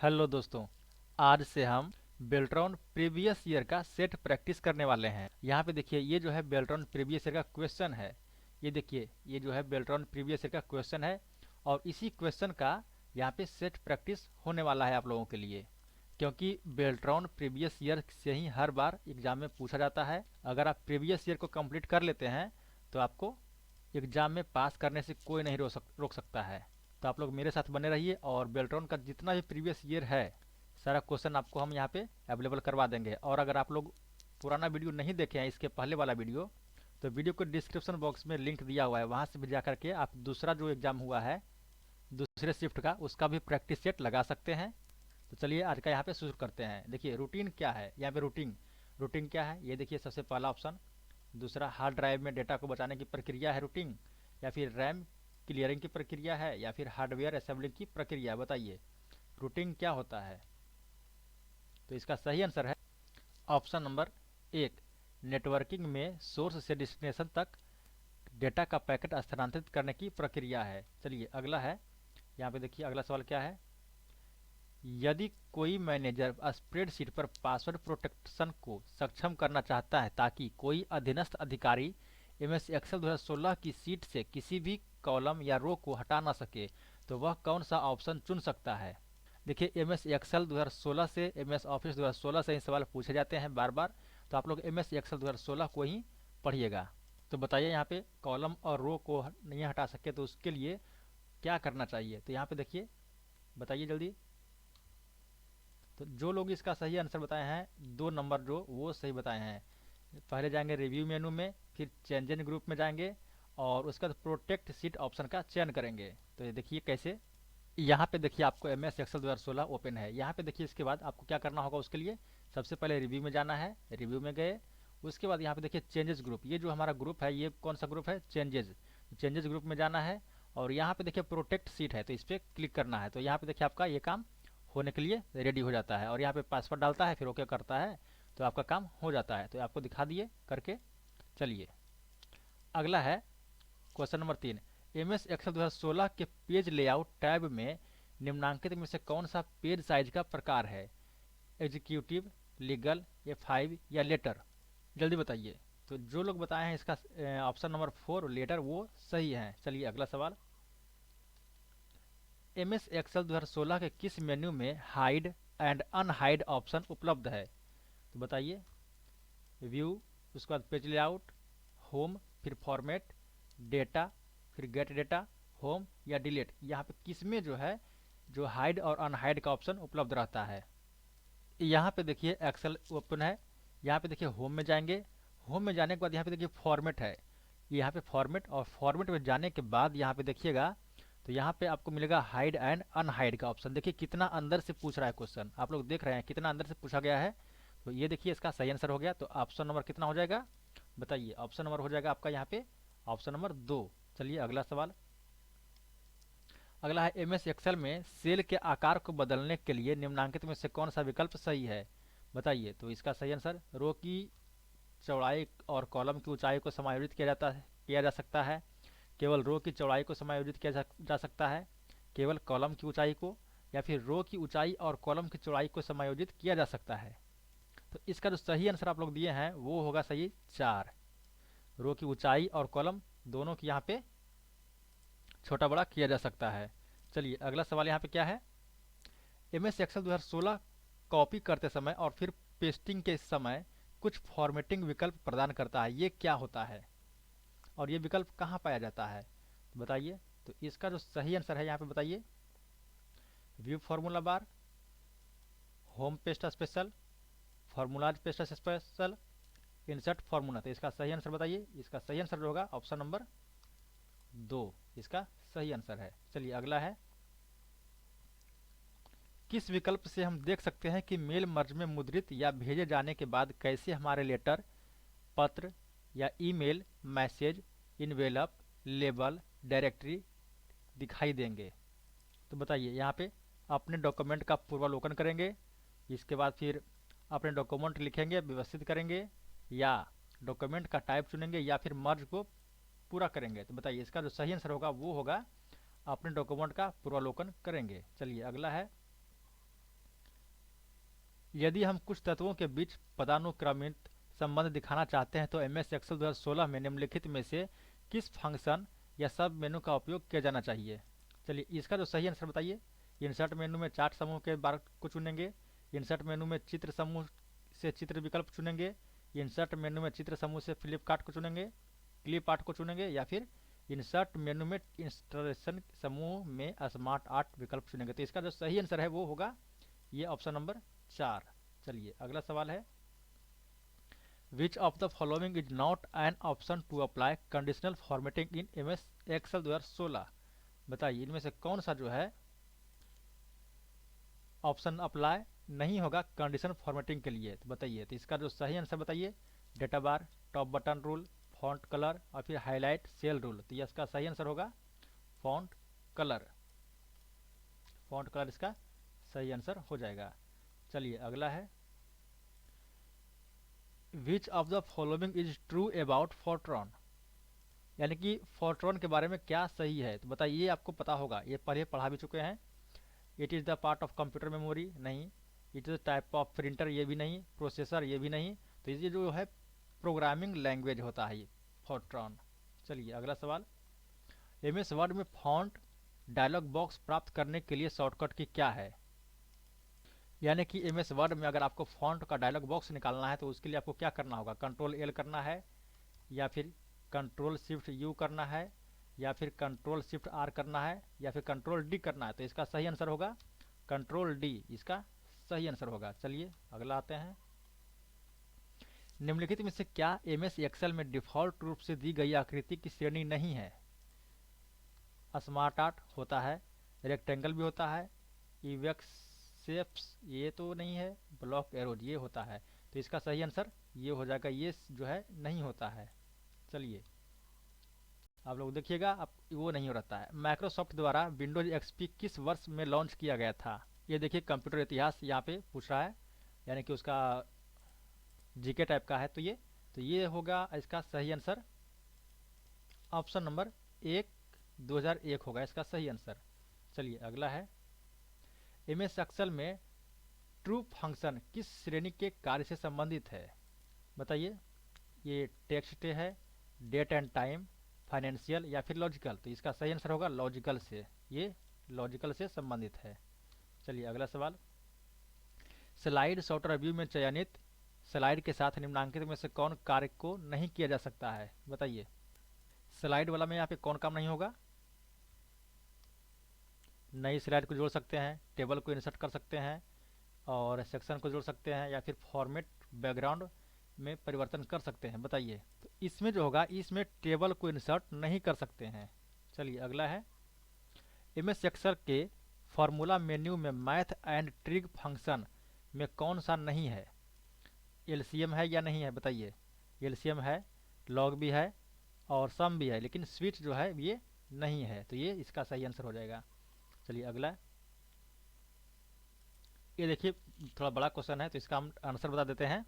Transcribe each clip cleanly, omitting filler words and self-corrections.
Hello दोस्तों। आज से हम बेल्ट्रॉन प्रीवियस ईयर का सेट प्रैक्टिस करने वाले हैं। यहाँ पे देखिए, ये जो है बेल्ट्रॉन प्रीवियस ईयर का क्वेश्चन है। ये देखिए, ये जो है बेल्ट्रॉन प्रीवियस ईयर का क्वेश्चन है और इसी क्वेश्चन का यहाँ पे सेट प्रैक्टिस होने वाला है आप लोगों के लिए। क्योंकि बेल्ट्रॉन प्रीवियस ईयर से ही हर बार एग्जाम में पूछा जाता है। अगर आप प्रीवियस ईयर को कंप्लीट कर लेते हैं तो आपको एग्जाम में पास करने से कोई नहीं रोक सकता है। तो आप लोग मेरे साथ बने रहिए और बेल्ट्रॉन का जितना भी प्रीवियस ईयर है सारा क्वेश्चन आपको हम यहाँ पे अवेलेबल करवा देंगे। और अगर आप लोग पुराना वीडियो नहीं देखे हैं, इसके पहले वाला वीडियो, तो वीडियो को डिस्क्रिप्शन बॉक्स में लिंक दिया हुआ है, वहाँ से भी जा करके आप दूसरा जो एग्जाम हुआ है दूसरे शिफ्ट का, उसका भी प्रैक्टिस सेट लगा सकते हैं। तो चलिए आज का यहाँ पे शुरू करते हैं। देखिए रूटीन क्या है, यहाँ पे रूटीन रूटीन क्या है ये देखिए। सबसे पहला ऑप्शन, दूसरा हार्ड ड्राइव में डेटा को बचाने की प्रक्रिया है रूटिंग, या फिर रैम क्लियरिंग की प्रक्रिया है, या फिर हार्डवेयर असेंबलिंग की प्रक्रिया। बताइए रूटिंग क्या होता है। तो इसका सही आंसर है ऑप्शन नंबर एक। नेटवर्किंग में सोर्स से डेस्टिनेशन तक डेटा का पैकेट स्थानांतरित करने की प्रक्रिया है। चलिए अगला है, यहाँ पे देखिए अगला सवाल क्या है। यदि कोई मैनेजर स्प्रेडशीट पर पासवर्ड प्रोटेक्शन को सक्षम करना चाहता है ताकि कोई अधीनस्थ अधिकारी एमएस एक्सेल 2016 की सीट से किसी भी कॉलम या रो को हटा ना सके, तो वह कौन सा ऑप्शन चुन सकता है। देखिए एमएस एक्सेल 2016 से, एमएस ऑफिस 2016 से ही सवाल पूछे जाते हैं बार बार। तो आप लोग एमएस एक्सेल 2016 को ही पढ़िएगा। तो बताइए यहाँ पे कॉलम और रो को नहीं हटा सके तो उसके लिए क्या करना चाहिए। तो यहाँ पे देखिए, बताइए जल्दी। तो जो लोग इसका सही आंसर बताए हैं, दो नंबर जो वो सही बताए हैं, पहले जाएंगे रिव्यू मेनू में, फिर चेंज इन ग्रुप में जाएंगे और उसका प्रोटेक्ट सीट ऑप्शन का चयन करेंगे। तो ये देखिए कैसे। यहाँ पे देखिए आपको एम एस एक्सेल 2016 ओपन है। यहाँ पे देखिए इसके बाद आपको क्या करना होगा उसके लिए, सबसे पहले रिव्यू में जाना है। रिव्यू में गए, उसके बाद यहाँ पे देखिए चेंजेस ग्रुप, ये जो हमारा ग्रुप है ये कौन सा ग्रुप है, चेंजेस। चेंजेस ग्रुप में जाना है और यहाँ पे देखिए प्रोटेक्ट सीट है, तो इस पर क्लिक करना है। तो यहाँ पे देखिए आपका ये काम होने के लिए रेडी हो जाता है और यहाँ पे पासवर्ड डालता है, फिर ओके करता है, तो आपका काम हो जाता है। तो आपको दिखा दिए करके। चलिए अगला है question number 3। M S Excel 2016 के पेज लेआउट टैब में निम्नांकित में से कौन सा पेज साइज का प्रकार है। एग्जीक्यूटिव, लीगल, F5 या लेटर। जल्दी बताइए। तो जो लोग बताए हैं इसका ऑप्शन नंबर 4 लेटर वो सही है। चलिए अगला सवाल। एम एस एक्सेल 2016 के किस मेन्यू में हाइड एंड अनहाइड ऑप्शन उपलब्ध है। तो बताइए। व्यू, उसके बाद पेज लेआउट, होम, फिर फॉर्मेट, डेटा, फिर गेट डेटा, होम या डिलीट। यहाँ पे किस में जो है जो हाइड और अनहाइड का ऑप्शन उपलब्ध रहता है। यहाँ पे देखिए एक्सेल ओपन है, यहाँ पे देखिए होम में जाएंगे। होम में जाने के बाद यहाँ पे देखिए फॉर्मेट है, यहाँ पे फॉर्मेट, और फॉर्मेट में जाने के बाद यहाँ पे देखिएगा तो यहाँ पे आपको मिलेगा हाइड एंड अनहाइड का ऑप्शन। देखिए कितना अंदर से पूछ रहा है क्वेश्चन, आप लोग देख रहे हैं कितना अंदर से पूछा गया है। तो ये देखिए इसका सही आंसर हो गया। तो ऑप्शन नंबर कितना हो जाएगा, बताइए। ऑप्शन नंबर हो जाएगा आपका यहाँ पे ऑप्शन नंबर 2। चलिए अगला सवाल। अगला है एम एस एक्सेल में सेल के आकार को बदलने के लिए निम्नांकित में से कौन सा विकल्प सही है। बताइए। तो इसका सही आंसर, रो की चौड़ाई और कॉलम की ऊंचाई को समायोजित किया जा सकता है। केवल रो की चौड़ाई को समायोजित किया जा सकता है, केवल कॉलम की ऊंचाई को, या फिर रो की ऊंचाई और कॉलम की चौड़ाई को समायोजित किया जा सकता है। तो इसका जो सही आंसर आप लोग दिए हैं वो होगा सही 4। रो की ऊंचाई और कॉलम दोनों की यहाँ पे छोटा बड़ा किया जा सकता है। चलिए अगला सवाल यहाँ पे क्या है। एम एस एक्सेल 2016 कॉपी करते समय और फिर पेस्टिंग के समय कुछ फॉर्मेटिंग विकल्प प्रदान करता है, ये क्या होता है और ये विकल्प कहाँ पाया जाता है। तो बताइए। तो इसका जो सही आंसर है यहाँ पे बताइए। व्यू फार्मूला बार, home paste special, formulas paste special, insert formula. तो इसका सही आंसर बताइए। इसका सही आंसर जो होगा ऑप्शन नंबर 2 इसका सही आंसर है। चलिए अगला है। किस विकल्प से हम देख सकते हैं कि मेल मर्ज में मुद्रित या भेजे जाने के बाद कैसे हमारे लेटर, पत्र या email, message, envelope, label, directory दिखाई देंगे। तो बताइए। यहाँ पे अपने डॉक्यूमेंट का पूर्वावलोकन करेंगे, इसके बाद फिर अपने डॉक्यूमेंट लिखेंगे, व्यवस्थित करेंगे, या डॉक्यूमेंट का टाइप चुनेंगे, या फिर मर्ज को पूरा करेंगे। तो बताइए इसका जो सही आंसर होगा वो होगा अपने डॉक्यूमेंट का पूर्वावलोकन करेंगे। चलिए अगला है। यदि हम कुछ तत्वों के बीच पदानुक्रमित संबंध दिखाना चाहते हैं तो एमएस एक्सेल 2016 में निम्नलिखित में से किस फंक्शन या सब मेनू का उपयोग किया जाना चाहिए। चलिए इसका जो सही आंसर बताइए। इंसर्ट मेनू में चार्ट समूह के बार को चुनेंगे, इंसर्ट मेनू में चित्र समूह से चित्र विकल्प चुनेंगे, इंसर्ट मेनू में चित्र समूह से फ्लिप कार्ट को चुनेंगे, क्लिप आर्ट को चुनेंगे, या फिर इंसर्ट मेनू में इंस्टॉलेशन समूह में स्मार्ट आर्ट विकल्प चुनेंगे। तो इसका जो सही आंसर है वो होगा ये ऑप्शन नंबर 4। चलिए अगला सवाल है, which of the following is not an option to apply conditional formatting in MS Excel 2016। बताइए इनमें से कौन सा जो है ऑप्शन अप्लाई नहीं होगा कंडीशन फॉर्मेटिंग के लिए। तो बताइए, तो इसका जो सही आंसर बताइए। Data bar, top bottom rule, font colour और फिर हाईलाइट सेल रूल। तो ये इसका सही आंसर होगा फॉन्ट कलर। फॉन्ट कलर इसका सही आंसर हो जाएगा। चलिए अगला है, which of the following is true about Fortran. यानी कि फोर्ट्रॉन के बारे में क्या सही है। तो बताइए, आपको पता होगा, ये पहले पढ़ा भी चुके हैं। It is the part of computer memory, नहीं। It is type of printer, ये भी नहीं। प्रोसेसर, ये भी नहीं। तो ये जो है प्रोग्रामिंग लैंग्वेज होता है ये फोर्ट्रॉन। चलिए अगला सवाल, एमएस वर्ड में फॉन्ट डायलॉग बॉक्स प्राप्त करने के लिए शॉर्टकट की क्या है। यानी कि एमएस वर्ड में अगर आपको फॉन्ट का डायलॉग बॉक्स निकालना है तो उसके लिए आपको क्या करना होगा, कंट्रोल एल करना है, या फिर कंट्रोल शिफ्ट यू करना है, या फिर कंट्रोल शिफ्ट आर करना है, या फिर कंट्रोल डी करना है। तो इसका सही आंसर होगा कंट्रोल डी, इसका सही आंसर होगा। चलिए अगला आते हैं, निम्नलिखित में से क्या एमएस एक्सेल में डिफॉल्ट रूप से दी गई आकृति की श्रेणी नहीं है। स्मार्ट आर्ट होता है, रेक्टेंगल भी होता है, इवेक्स शेप्स ये तो नहीं है, ब्लॉक एरोज ये होता है। तो इसका सही आंसर ये हो जाएगा, ये जो है नहीं होता है। चलिए आप लोग देखिएगा, अब वो नहीं हो रहता है। माइक्रोसॉफ्ट द्वारा विंडोज एक्सपी किस वर्ष में लॉन्च किया गया था। ये देखिए कंप्यूटर इतिहास यहाँ पे पूछ रहा है, यानी कि उसका जीके टाइप का है। तो ये होगा इसका सही आंसर ऑप्शन नंबर 1, 2001 होगा इसका सही आंसर। चलिए अगला है, एमएस एक्सेल में ट्रू फंक्शन किस श्रेणी के कार्य से संबंधित है। बताइए, ये टेक्स्ट है, डेट एंड टाइम, फाइनेंशियल या फिर लॉजिकल। तो इसका सही आंसर होगा लॉजिकल से, ये लॉजिकल से संबंधित है। चलिए अगला सवाल, स्लाइड सॉर्टर व्यू में चयनित स्लाइड के साथ निम्नांकित में से कौन कार्य को नहीं किया जा सकता है। बताइए, स्लाइड वाला में यहाँ पे कौन काम नहीं होगा। नई स्लाइड को जोड़ सकते हैं, टेबल को इंसर्ट कर सकते हैं, और सेक्शन को जोड़ सकते हैं, या फिर फॉर्मेट बैकग्राउंड में परिवर्तन कर सकते हैं। बताइए, तो इसमें जो होगा, इसमें टेबल को इंसर्ट नहीं कर सकते हैं। चलिए अगला है, एमएस एक्सेल के फॉर्मूला मेन्यू में मैथ एंड ट्रिग फंक्शन में कौन सा नहीं है। एलसीएम है या नहीं है। बताइए, एलसीएम है, लॉग भी है और सम भी है, लेकिन स्विच जो है ये नहीं है। तो ये इसका सही आंसर हो जाएगा। चलिए अगला, ये देखिए थोड़ा बड़ा क्वेश्चन है, तो इसका हम आंसर बता देते हैं,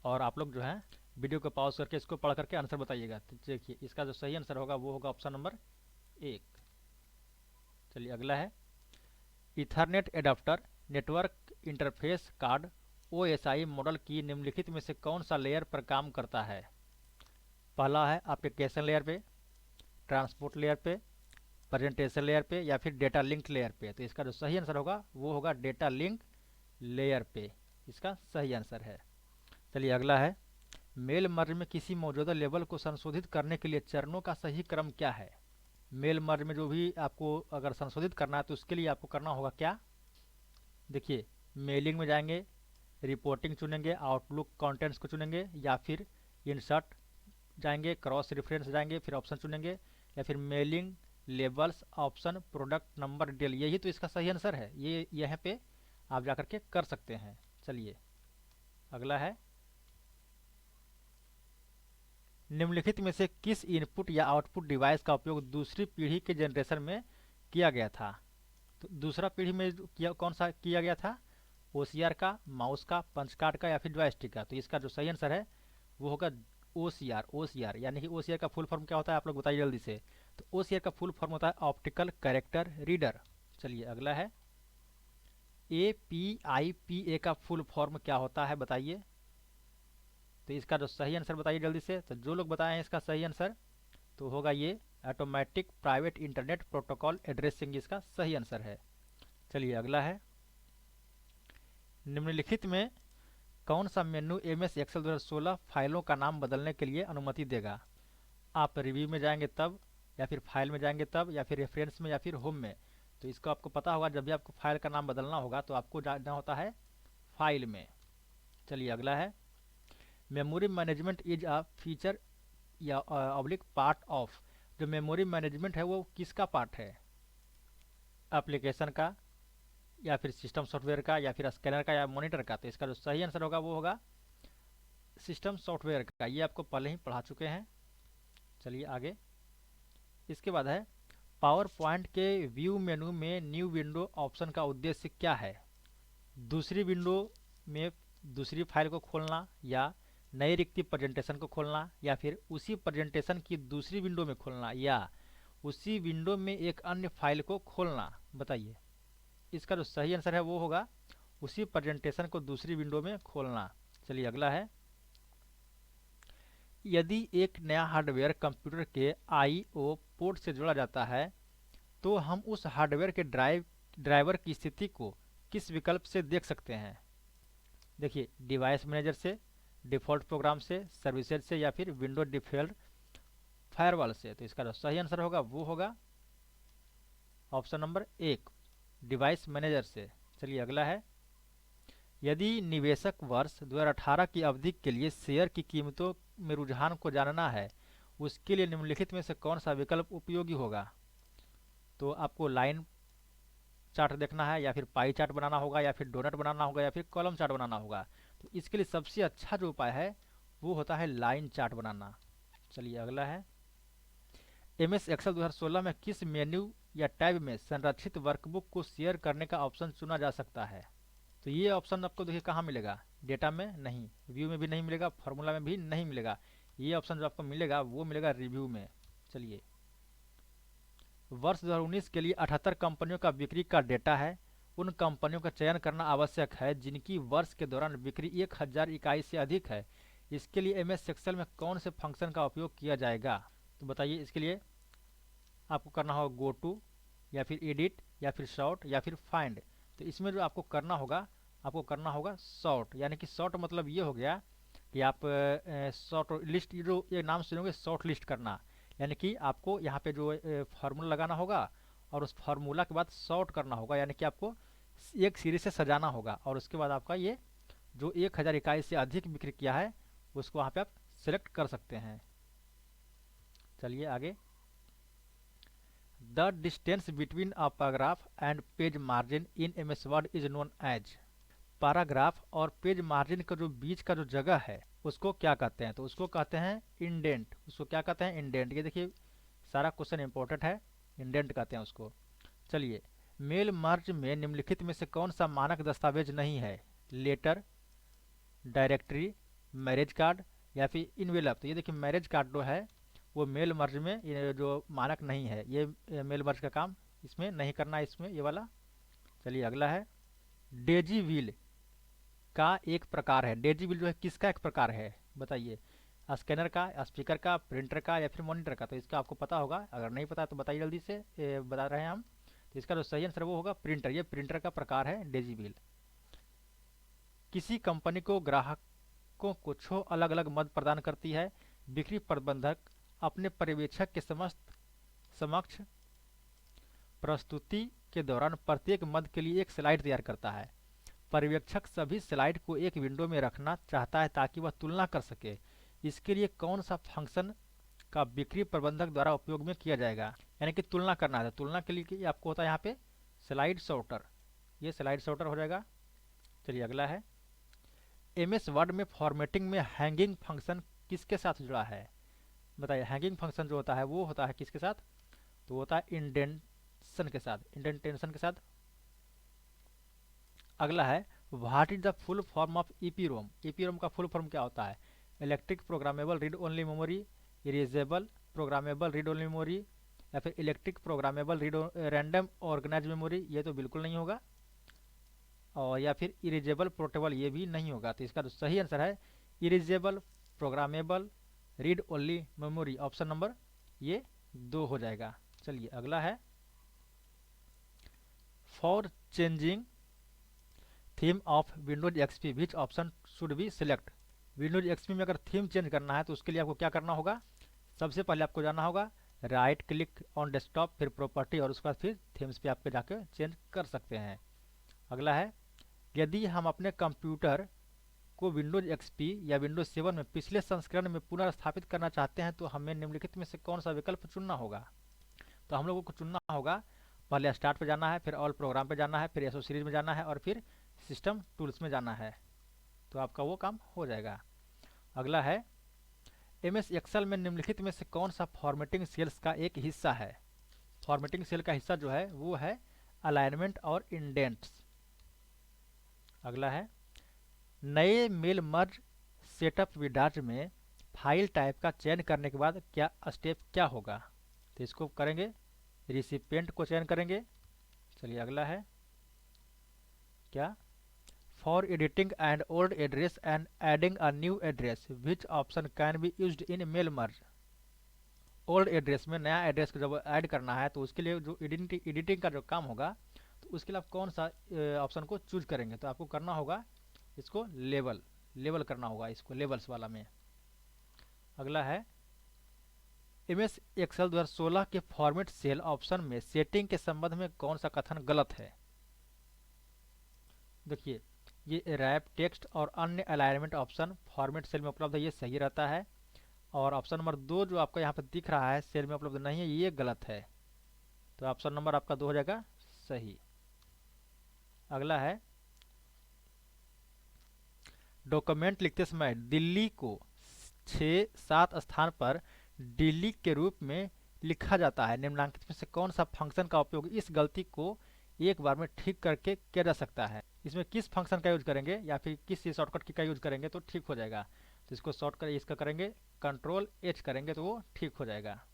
और आप लोग जो है वीडियो को पॉज करके इसको पढ़ करके आंसर बताइएगा। तो देखिए इसका जो सही आंसर होगा वो होगा ऑप्शन नंबर 1। चलिए अगला है, Ethernet adapter network interface card OSI model की निम्नलिखित में से कौन सा लेयर पर काम करता है। पहला है एप्लीकेशन लेयर पे, ट्रांसपोर्ट लेयर पे, प्रेजेंटेशन लेयर पे, या फिर डेटा लिंक लेयर पे। तो इसका जो सही आंसर होगा वो होगा डेटा लिंक लेयर पे, इसका सही आंसर है। चलिए अगला है, मेल मर्ज में किसी मौजूदा लेबल को संशोधित करने के लिए चरणों का सही क्रम क्या है। मेल मर्ज में जो भी आपको अगर संशोधित करना है तो उसके लिए आपको करना होगा क्या। देखिए, मेलिंग में जाएंगे, रिपोर्टिंग चुनेंगे, आउटलुक कंटेंट्स को चुनेंगे, या फिर इंसर्ट जाएंगे, क्रॉस रेफरेंस जाएंगे, फिर ऑप्शन चुनेंगे, या फिर mailing labels option product number detail. यही तो इसका सही आंसर है, ये यहाँ पे आप जाकर के कर सकते हैं। चलिए अगला है, निम्नलिखित में से किस इनपुट या आउटपुट डिवाइस का उपयोग दूसरी पीढ़ी के जनरेशन में किया गया था। तो दूसरा पीढ़ी में कौन सा किया गया था, ओसीआर का, माउस का, पंच कार्ड का, या फिर जॉयस्टिक का। तो इसका जो सही आंसर है वो होगा ओसीआर। ओसीआर यानी कि ओसीआर का फुल फॉर्म क्या होता है, आप लोग बताइए जल्दी से। तो ओसीआर का फुल फॉर्म होता है ऑप्टिकल कैरेक्टर रीडर। चलिए अगला है, APIPA का फुल फॉर्म क्या होता है बताइए। तो इसका जो सही आंसर बताइए जल्दी से। तो जो लोग बताए हैं इसका सही आंसर, तो होगा ये automatic private internet protocol addressing, इसका सही आंसर है। चलिए अगला है, निम्नलिखित में कौन सा मेन्यू MS एक्सेल 2016 फाइलों का नाम बदलने के लिए अनुमति देगा। आप रिव्यू में जाएंगे तब, या फिर फाइल में जाएंगे तब, या फिर रेफरेंस में, या फिर होम में। तो इसको आपको पता होगा, जब भी आपको फाइल का नाम बदलना होगा तो आपको जाना होता है फाइल में। चलिए अगला है, memory management is a feature या ऑब्लिक पार्ट ऑफ। जो मेमोरी मैनेजमेंट है वो किसका पार्ट है, एप्लीकेशन का, या फिर सिस्टम सॉफ्टवेयर का, या फिर स्कैनर का, या मॉनिटर का। तो इसका जो सही आंसर होगा वो होगा सिस्टम सॉफ्टवेयर का। ये आपको पहले ही पढ़ा चुके हैं। चलिए आगे, इसके बाद है, पावर पॉइंट के व्यू मेनू में न्यू विंडो ऑप्शन का उद्देश्य क्या है। दूसरी विंडो में दूसरी फाइल को खोलना, या नई रिक्ति प्रेजेंटेशन को खोलना, या फिर उसी प्रेजेंटेशन की दूसरी विंडो में खोलना, या उसी विंडो में एक अन्य फाइल को खोलना। बताइए, इसका जो सही आंसर है वो होगा उसी प्रेजेंटेशन को दूसरी विंडो में खोलना। चलिए अगला है, यदि एक नया हार्डवेयर कंप्यूटर के IO पोर्ट से जोड़ा जाता है तो हम उस हार्डवेयर के ड्राइवर की स्थिति को किस विकल्प से देख सकते हैं। देखिए, डिवाइस मैनेजर से, डिफ़ॉल्ट प्रोग्राम से, सर्विसेज से, या फिर विंडो डिफ़ॉल्ट फायरवॉल से। तो इसका जो सही आंसर होगा वो होगा ऑप्शन नंबर 1, डिवाइस मैनेजर से। चलिए अगला है, यदि निवेशक वर्ष 2018 की अवधि के लिए शेयर की कीमतों में रुझान को जानना है, उसके लिए निम्नलिखित में से कौन सा विकल्प उपयोगी होगा। तो आपको लाइन चार्ट देखना है, या फिर पाई चार्ट बनाना होगा, या फिर डोनट बनाना होगा, या फिर कॉलम चार्ट बनाना होगा। तो इसके लिए सबसे अच्छा जो उपाय है वो होता है लाइन चार्ट बनाना। चलिए अगला है, MS एक्सेल 2016 में किस मेन्यू या टैब में संरक्षित वर्कबुक को शेयर करने का ऑप्शन चुना जा सकता है। तो ये ऑप्शन आपको देखिए कहाँ मिलेगा, डेटा में नहीं, व्यू में भी नहीं मिलेगा, फॉर्मूला में भी नहीं मिलेगा। ये ऑप्शन जो आपको मिलेगा वो मिलेगा रिव्यू में। चलिए, वर्ष 2019 के लिए 78 कंपनियों का बिक्री का डेटा है। उन कंपनियों का चयन करना आवश्यक है जिनकी वर्ष के दौरान बिक्री 1000 इकाई से अधिक है। इसके लिए MS एक्सेल में कौन से फंक्शन का उपयोग किया जाएगा। तो बताइए, इसके लिए आपको करना होगा गो टू, या फिर एडिट, या फिर शॉर्ट, या फिर फाइंड। तो इसमें जो आपको करना होगा, आपको करना होगा शॉर्ट। यानी कि शॉर्ट मतलब ये हो गया कि आप शॉर्ट लिस्ट, जो ये नाम सुनोगे शॉर्ट लिस्ट करना, यानी कि आपको यहाँ पे जो फार्मूला लगाना होगा और उस फार्मूला के बाद शॉर्ट करना होगा, यानी कि आपको एक सीरीज से सजाना होगा, और उसके बाद आपका ये जो 1000 इकाई से अधिक बिक्री किया है उसको वहाँ पे आप सिलेक्ट कर सकते हैं। चलिए आगे, the distance between a paragraph and page margin in MS Word is known as. Paragraph और पेज मार्जिन का जो बीच का जो जगह है उसको क्या कहते हैं। तो उसको कहते हैं इंडेंट। उसको क्या कहते हैं, इंडेंट। ये देखिए सारा क्वेश्चन इंपॉर्टेंट है, इंडेंट कहते हैं उसको। चलिए, मेल मर्ज में निम्नलिखित में से कौन सा मानक दस्तावेज नहीं है। लेटर, डायरेक्टरी, मैरिज कार्ड, या फिर इनवेलप। तो ये देखिए मैरिज कार्ड जो है वो मेल मर्ज में ये जो मानक नहीं है, ये मेल मर्ज का काम इसमें नहीं करना है, इसमें ये वाला। चलिए अगला है, डेजी व्हील का एक प्रकार है। डेजी व्हील जो है किसका एक प्रकार है बताइए, स्कैनर का, स्पीकर का, प्रिंटर का, या फिर मॉनिटर का। तो इसका आपको पता होगा, अगर नहीं पता तो बताइए जल्दी से, बता रहे हैं हम। तो इसका जो सही आंसर वो होगा प्रिंटर। ये प्रिंटर का प्रकार है डेजी व्हील। किसी कंपनी को ग्राहकों को 6 अलग अलग मद प्रदान करती है। बिक्री प्रबंधक अपने पर्यवेक्षक के समक्ष प्रस्तुति के दौरान प्रत्येक मद के लिए एक स्लाइड तैयार करता है। पर्यवेक्षक सभी स्लाइड को एक विंडो में रखना चाहता है ताकि वह तुलना कर सके। इसके लिए कौन सा फंक्शन का बिक्री प्रबंधक द्वारा उपयोग में किया जाएगा, यानी कि तुलना करना है। तुलना के लिए आपको होता है यहाँ पे स्लाइड सॉर्टर, ये स्लाइड सॉर्टर हो जाएगा। चलिए अगला है, MS वर्ड में फॉर्मेटिंग में हैंगिंग फंक्शन किसके साथ जुड़ा है। बताइए, हैंगिंग फंक्शन जो होता है वो होता है किसके साथ, तो होता है इंडेंटेशन के साथ, इंडेंटेशन के साथ। अगला है, what is the full form of EPROM। EPROM का फुल फॉर्म क्या होता है, electric programmable read only memory, erasable programmable read only memory, या फिर electric programmable read random organize memory. ये तो बिल्कुल नहीं होगा। और या फिर इरेजेबल पोर्टेबल ये भी नहीं होगा। तो इसका जो सही आंसर है erasable, programmable, read only memory, option number ये 2 हो जाएगा। चलिए अगला है for changing theme of Windows XP which option should be select. Windows XP में अगर थीम चेंज करना है तो उसके लिए आपको क्या करना होगा, सबसे पहले आपको जाना होगा राइट क्लिक ऑन डेस्कटॉप, फिर प्रॉपर्टी और उसके बाद फिर थीम्स पे आपके जाके चेंज कर सकते हैं। अगला है यदि हम अपने कंप्यूटर को विंडोज एक्सपी या विंडोज 7 में पिछले संस्करण में पुनर्स्थापित करना चाहते हैं तो हमें निम्नलिखित में से कौन सा विकल्प चुनना होगा। तो हम लोगों को चुनना होगा, पहले स्टार्ट पे जाना है, फिर ऑल प्रोग्राम पे जाना है, फिर एसओ सीरीज में जाना है और फिर सिस्टम टूल्स में जाना है। तो आपका वो काम हो जाएगा। अगला है एमएस एक्सेल में निम्नलिखित में से कौन सा फॉर्मेटिंग सेल्स का एक हिस्सा है। फॉर्मेटिंग सेल का हिस्सा जो है वो है अलाइनमेंट और इंडेंट्स। अगला है नए मेल मर्ज सेटअप विंडोज में फाइल टाइप का चयन करने के बाद क्या स्टेप क्या होगा। तो इसको करेंगे रिसिपिएंट को चयन करेंगे। चलिए अगला है क्या for editing and old address and adding a new address which option can be used in mail merge. Old address में नया एड्रेस को जब ऐड करना है तो उसके लिए जो एडिटिंग का जो काम होगा तो उसके लिए आप कौन सा ऑप्शन को चूज करेंगे। तो आपको करना होगा इसको लेबल करना होगा, इसको लेबल्स वाला में। अगला है एमएस एक्सेल 2016 के फॉर्मेट सेल ऑप्शन में सेटिंग के संबंध में कौन सा कथन गलत है। देखिए ये रैप टेक्स्ट और अन्य अलाइनमेंट ऑप्शन फॉर्मेट सेल में उपलब्ध है, ये सही रहता है। और ऑप्शन नंबर 2 जो आपका यहाँ पर दिख रहा है सेल में उपलब्ध नहीं है, ये गलत है। तो ऑप्शन नंबर आपका 2 हो जाएगा सही। अगला है डॉक्यूमेंट लिखते समय दिल्ली को 6-7 स्थान पर दिल्ली के रूप में लिखा जाता है। निम्नलिखित में से कौन सा फंक्शन का उपयोग इस गलती को एक बार में ठीक करके किया जा सकता है। इसमें किस फंक्शन का यूज करेंगे या फिर किस शॉर्टकट की का यूज करेंगे तो ठीक हो जाएगा। तो इसको शॉर्टकट इसका करेंगे कंट्रोल एच करेंगे तो वो ठीक हो जाएगा।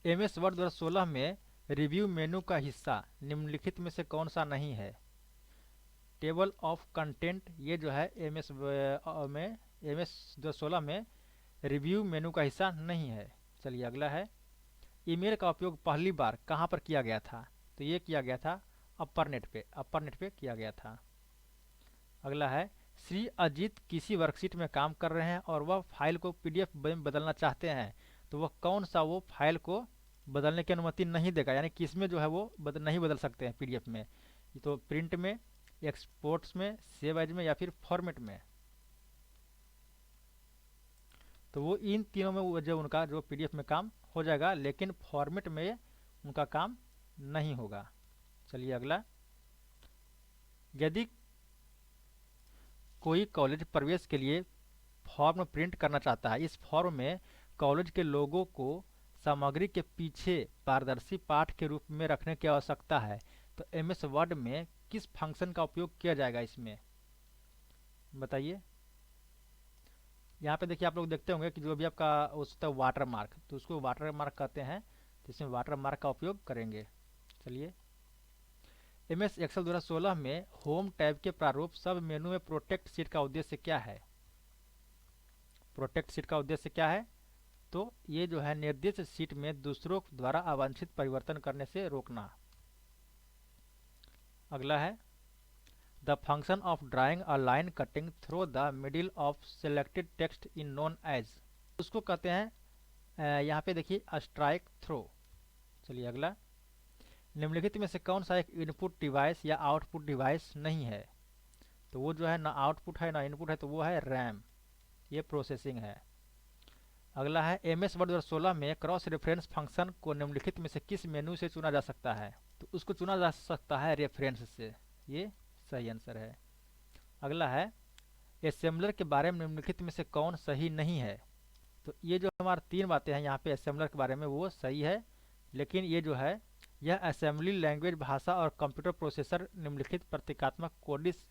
एमएस वर्ड 2016 में रिव्यू मेनू का हिस्सा निम्नलिखित में से कौन सा नहीं है। टेबल ऑफ कंटेंट ये जो है एमएस 2016 में रिव्यू मेनू का हिस्सा नहीं है। चलिए अगला है ईमेल का उपयोग पहली बार कहाँ पर किया गया था। तो ये किया गया था अपर नेट पे किया गया था। अगला है श्री अजीत किसी वर्कशीट में काम कर रहे हैं और वह फाइल को पीडीएफ में बदलना चाहते हैं तो वह कौन सा वो फाइल को बदलने की अनुमति नहीं देगा, यानी किसमें जो है वो नहीं बदल सकते हैं पीडीएफ में। तो प्रिंट में, एक्सपोर्ट्स में, सेव एज में या फिर फॉर्मेट में। तो वो इन तीनों में वो जो उनका जो पीडीएफ में काम हो जाएगा लेकिन फॉर्मेट में उनका काम नहीं होगा। चलिए अगला यदि कोई कॉलेज प्रवेश के लिए फॉर्म प्रिंट करना चाहता है, इस फॉर्म में कॉलेज के लोगों को सामग्री के पीछे पारदर्शी पाठ के रूप में रखने की आवश्यकता है तो एमएस वर्ड में किस फंक्शन का उपयोग किया जाएगा इसमें बताइए। यहाँ पे देखिए आप लोग देखते होंगे कि जो भी आपका उसका वाटर मार्क, तो उसको वाटर मार्क कहते हैं, तो इसमें वाटर मार्क का उपयोग करेंगे। चलिए एमएस एक्सेल 2016 में होम टैब के प्रारूप सब मेनू में प्रोटेक्ट सीट का उद्देश्य क्या है। प्रोटेक्ट सीट का उद्देश्य क्या है, तो ये जो है निर्दिष्ट सीट में दूसरों द्वारा अवांछित परिवर्तन करने से रोकना। अगला है the function of drawing a line cutting through the middle of selected text in known as, उसको कहते हैं यहाँ पे देखिए स्ट्राइक थ्रो। चलिए अगला निम्नलिखित में से कौन सा एक इनपुट डिवाइस या आउटपुट डिवाइस नहीं है। तो वो जो है ना आउटपुट है ना इनपुट है, तो वो है रैम, ये प्रोसेसिंग है। अगला है एमएस वर्ड 2016 में क्रॉस रेफरेंस फंक्शन को निम्नलिखित में से किस मेनू से चुना जा सकता है। तो उसको चुना जा सकता है रेफरेंस से, ये सही आंसर है। अगला है असेंबलर के बारे में निम्नलिखित में से कौन सही नहीं है। तो ये जो हमारी 3 बातें हैं यहाँ पे असेंबलर के बारे में वो सही है, लेकिन ये जो है यह असेंबली लैंग्वेज भाषा और कंप्यूटर प्रोसेसर निम्नलिखित प्रतीकात्मक कोडिस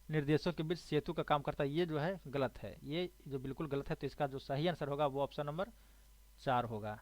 निर्देशों के बीच सेतु का काम करता है, ये जो है गलत है, ये जो बिल्कुल गलत है। तो इसका जो सही आंसर होगा वो ऑप्शन नंबर 4 होगा।